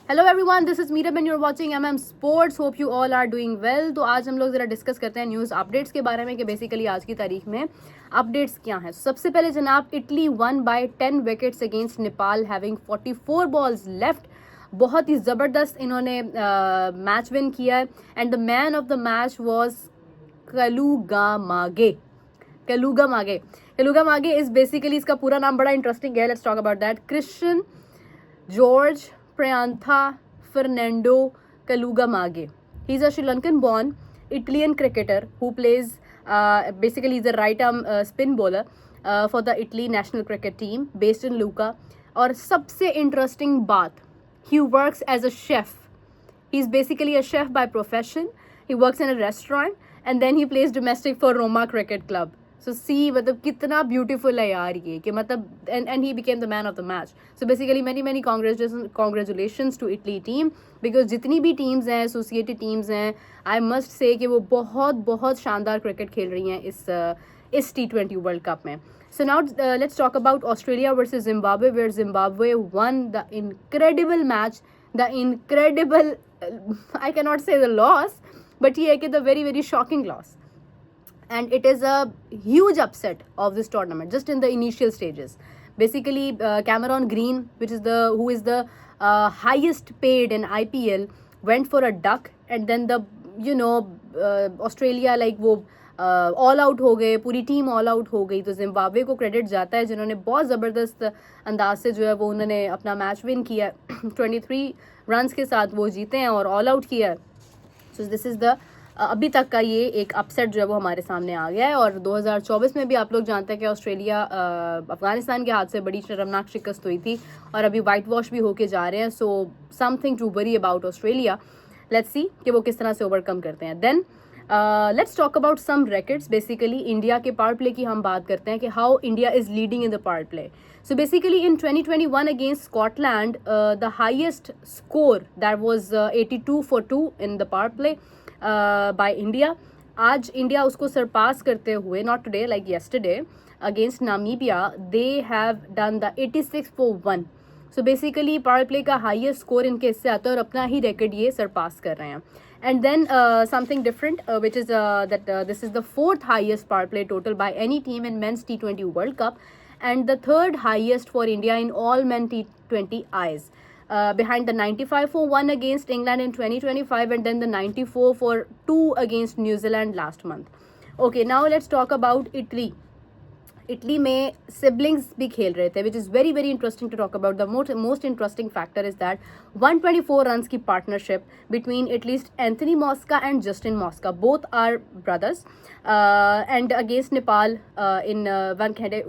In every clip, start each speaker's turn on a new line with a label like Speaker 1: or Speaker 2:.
Speaker 1: Hello everyone, this is Meerab and you are watching MM sports. Hope you all are doing well. तो आज हम लोग ज़रा discuss करते हैं न्यूज़ अपडेट्स के बारे में कि बेसिकली आज की तारीख में अपडेट्स क्या हैं. सबसे पहले जनाब, Italy one by 10 wickets against Nepal having 44 balls left. बहुत ही ज़बरदस्त इन्होंने मैच विन किया है and the man of the match was Kalugamage. Kalugamage Kalugamage is basically, इसका पूरा नाम बड़ा इंटरेस्टिंग है. Let's talk about that. Christian George Priyantha Fernando Kalugamage. He's a Sri Lankan born Italian cricketer who plays basically he's a right arm spin bowler for the Italy national cricket team based in Lucca. और सबसे interesting बात, he works as a chef. He's basically a chef by profession. He works in a restaurant and then he plays domestic for Roma Cricket Club. सो सी मतलब कितना beautiful है यार ये कि मतलब and he became the man of the match. So basically many congratulations to Italy team, because जितनी भी teams हैं, एसोसिएटेड टीम्स हैं, आई मस्ट से कि वो बहुत बहुत शानदार क्रिकेट खेल रही हैं इस T20 वर्ल्ड कप में. So now let's talk about Australia versus Zimbabwe, where Zimbabwe won the incredible match. The incredible, I can not say the loss, but ये है कि the very very shocking loss. And it is a huge upset of this tournament just in the initial stages. Basically Cameron Green, who is the highest paid in IPL, went for a duck and then the Australia like वो all out हो गए, पूरी team all out हो गई. तो Zimbabwe को credit जाता है जिन्होंने बहुत ज़बरदस्त अंदाज से जो है वो उन्होंने अपना मैच विन किया. 23 रन्स के साथ वो जीते हैं और ऑल आउट किया. सो दिस इज़ द अभी तक का ये एक अपसेट जो है वो हमारे सामने आ गया है. और 2024 में भी आप लोग जानते हैं कि ऑस्ट्रेलिया अफगानिस्तान के हाथ से बड़ी शर्मनाक शिकस्त हुई थी और अभी वाइट वॉश भी होके जा रहे हैं. So something to worry about Australia. Let's see कि वो किस तरह से ओवरकम करते हैं. Then let's talk about some records. Basically India के पावर प्ले की हम बात करते हैं कि how India is leading in the power play. So basically in 2021 against Scotland, the highest score that was 82 for 2 in the power play by India. आज India उसको सरपास करते हुए, not today like yesterday against Namibia, they have done the 86 for 1. So basically power play का highest score इनके इससे आता है और अपना ही रिकॉर्ड ये सरपास कर रहे हैं. And then something different, which is that this is the fourth highest power play total by any team in men's T20 World Cup and the third highest for India in all men T20 Is. Behind the 95 for 1 against England in 2025 and then the 94 for 2 against New Zealand last month. Okay, now let's talk about Italy. Italy में siblings भी खेल रहे थे, which is very very interesting to talk about. The most interesting factor is that 124 runs की partnership between at least Anthony Mosca and Justin Mosca, both are brothers, and against Nepal in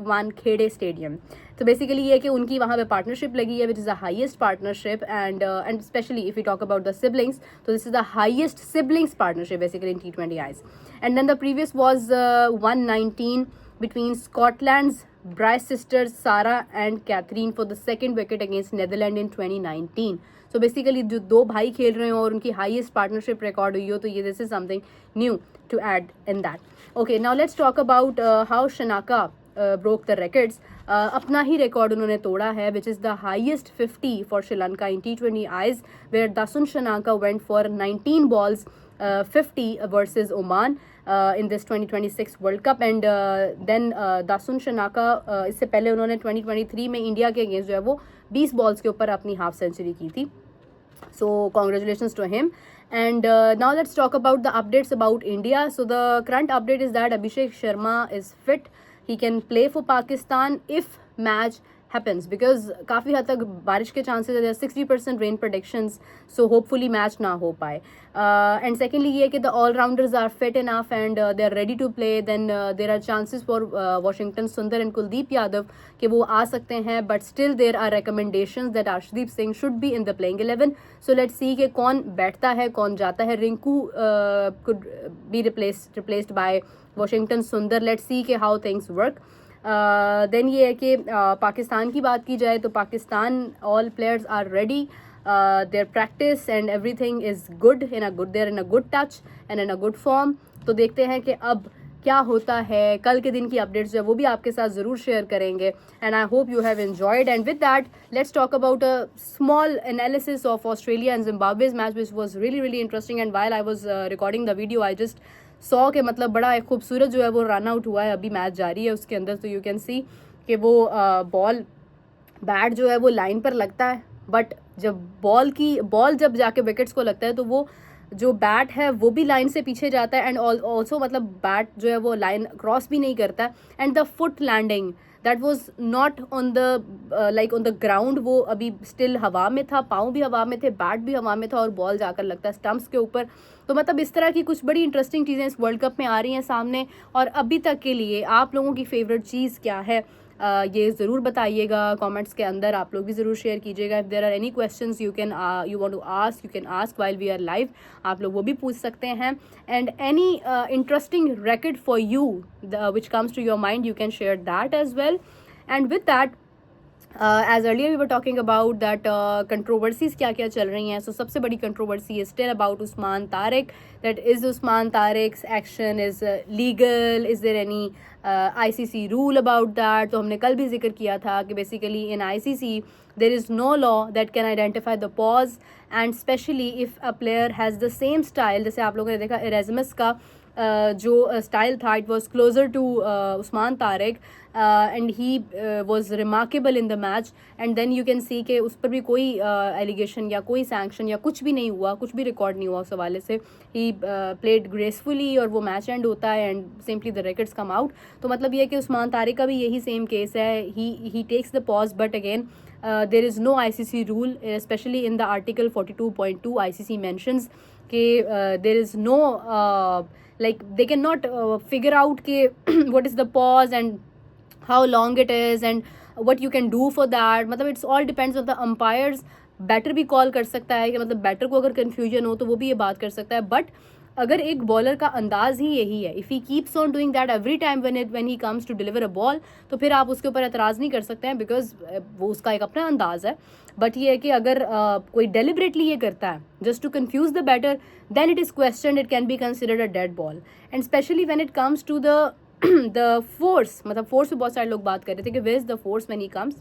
Speaker 1: Wankhede stadium. तो basically ये है कि उनकी वहाँ पे partnership लगी है, which is the highest partnership. And specially if you talk about the siblings, तो this is the highest siblings partnership basically in T20 Is. And then the previous was 119 between Scotland's Bryce sisters Sarah and Catherine for the second wicket against Netherlands in 2019. So basically जो दो भाई खेल रहे हो और उनकी highest partnership record हुई हो, तो ये this is something new to add in that. Okay, now let's talk about how Shanaka broke the records. अपना ही रिकॉर्ड उन्होंने तोड़ा है, which is the highest 50 for Sri Lanka in T20 Is, where Dasun Shanaka went for 19 balls 50 versus Oman in this 2026 World Cup. And then Dasun Shanaka इससे पहले उन्होंने 2023 में India के against जो है वो 20 बॉल्स के ऊपर अपनी हाफ सेंचुरी की थी. So congratulations to him. And now let's talk about the updates about India. So the current update is that Abhishek Sharma is fit. He can play for Pakistan if match happens, because काफ़ी हद तक बारिश के chances है, 60% rain predictions, so hopefully match ना हो पाए. And secondly ये कि the allrounders are fit enough and they are ready to play. Then there are chances for Washington Sundar and Kuldeep Yadav कि वो आ सकते हैं, but still there are recommendations that Arshdeep Singh should be in the playing 11. So let's see कि कौन बैठता है कौन जाता है. Rinku could be replaced by Washington सुंदर. लेट्स सी कि हाउ थिंग्स वर्क. देन ये है कि पाकिस्तान की बात की जाए तो Pakistan all players are ready, their practice and everything is good, they're in a good touch and in a good form. तो देखते हैं कि अब क्या होता है, कल के दिन की अपडेट्स जो है वो भी आपके साथ ज़रूर शेयर करेंगे. And I hope you have enjoyed. And with that let's talk about a small analysis of Australia and Zimbabwe's match which was really really interesting. And while I was recording the video I just saw के मतलब बड़ा एक खूबसूरत जो है वो run out हुआ है. अभी मैच जारी है उसके अंदर, तो यू कैन सी कि वो बैट जो है वो लाइन पर लगता है, बट जब बॉल जब जाके विकेट्स को लगता है तो वो जो बैट है वो भी लाइन से पीछे जाता है. एंड ऑल्सो मतलब बैट जो है वो लाइन क्रॉस भी नहीं करता. And the foot landing that was not on the like on the ground, वो अभी स्टिल हवा में था, पाँव भी हवा में थे, बैट भी हवा में था और बॉल जाकर लगता है स्टम्प्स के ऊपर. तो मतलब इस तरह की कुछ बड़ी इंटरेस्टिंग चीज़ें इस वर्ल्ड कप में आ रही हैं सामने. और अभी तक के लिए आप लोगों की फेवरेट चीज़ क्या है, ये ज़रूर बताइएगा कमेंट्स के अंदर. आप लोग भी ज़रूर शेयर कीजिएगा. If there are any questions you want to ask, you can ask while we are live. आप लोग वो भी पूछ सकते हैं. And any interesting record for you which comes to your mind, you can share that as well. And with that, as earlier we were talking about that controversies क्या क्या चल रही हैं. So सबसे बड़ी controversy is still about Usman Tariq. That is Usman Tariq's action is legal? Is there any ICC rule about that? तो हमने कल भी जिक्र किया था कि basically in ICC there is no law that can identify the pause, and especially if a player has the same style. जैसे आप लोगों ने देखा Erasmus का जो स्टाइल था, it was closer to Usman Tariq and he was remarkable in the match. And then you can see कि उस पर भी कोई एलिगेशन या कोई सैंक्शन या कुछ भी नहीं हुआ, कुछ भी रिकॉर्ड नहीं हुआ उस हवाले से. ही प्लेड ग्रेसफुली और वो मैच एंड होता है and simply the records come out. तो मतलब ये है कि उस्मान तारिक का भी यही सेम केस है. He takes the pause, but again there is no ICC rule, especially in the article 42.2 ICC mentions कि there is no like they cannot figure out कि what is the pause and how long it is and what you can do for that. मतलब it's all depends on the umpires. Batter भी call कर सकता है कि मतलब batter को अगर कन्फ्यूजन हो तो वो भी ये बात कर सकता है. बट अगर एक बॉलर का अंदाज ही यही है, if he keeps on doing that every time when he comes to deliver a ball, तो फिर आप उसके ऊपर एतराज़ नहीं कर सकते हैं, बिकॉज वो उसका एक अपना अंदाज है. बट ये है कि अगर कोई डेलिबरेटली ये करता है just to confuse the batter, then it is question, it can be considered a dead ball. And specially when it comes to the force, मतलब फोर्स पे बहुत सारे लोग बात कर रहे थे कि where is the force when he comes.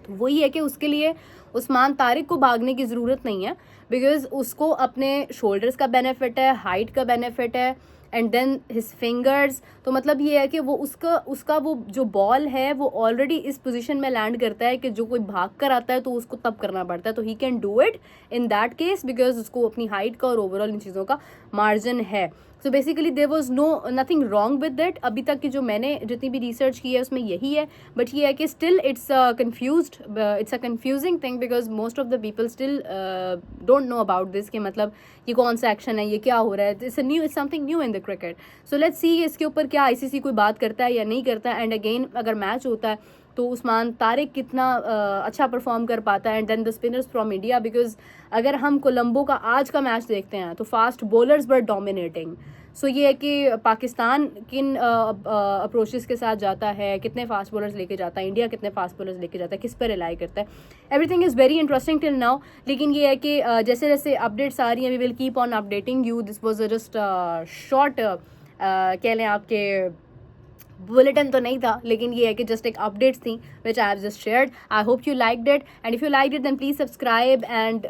Speaker 1: तो वही है कि उसके लिए उस्मान तारिक को भागने की ज़रूरत नहीं है, बिकॉज उसको अपने शोल्डर्स का बेनिफिट है, हाइट का बेनिफिट है, एंड देन हिज फिंगर्स. तो मतलब ये है कि वो उसका वो जो बॉल है वो ऑलरेडी इस पोजीशन में लैंड करता है कि जो कोई भाग कर आता है तो उसको तब करना पड़ता है. तो he can do it in that case because उसको अपनी हाइट का और ओवरऑल इन चीज़ों का मार्जिन है. So basically there was nothing wrong with that. अभी तक की जो मैंने जितनी भी रिसर्च की है उसमें यही है. बट ये है कि still it's a confusing thing because most of the people still don't know about this कि मतलब ये कौन सा एक्शन है, ये क्या हो रहा है. It's something new in the cricket. So let's सी इसके ऊपर क्या ICC कोई बात करता है या नहीं करता है. एंड अगेन अगर मैच होता है तो उस्मान तारिक कितना अच्छा परफॉर्म कर पाता है. And then the spinners from India, because अगर हम कोलंबो का आज का मैच देखते हैं तो फास्ट बॉलर्स वर डोमिनेटिंग. सो ये है कि पाकिस्तान किन अप्रोचेस के साथ जाता है, कितने फास्ट बॉलर्स लेके जाता है, इंडिया कितने फास्ट बॉलर्स लेके जाता है, किस पर रिलाई करता है. Everything is very interesting till now. लेकिन ये है कि जैसे जैसे अपडेट्स आ रही हैं we will keep on updating you. This was just short कह लें आपके बुलेटिन तो नहीं था, लेकिन ये है कि जस्ट एक अपडेट्स थी which I have just shared. I hope you liked it, and if you liked it then please subscribe and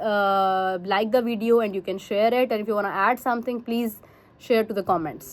Speaker 1: like the video, and you can share it. And if you want to add something please share to the comments.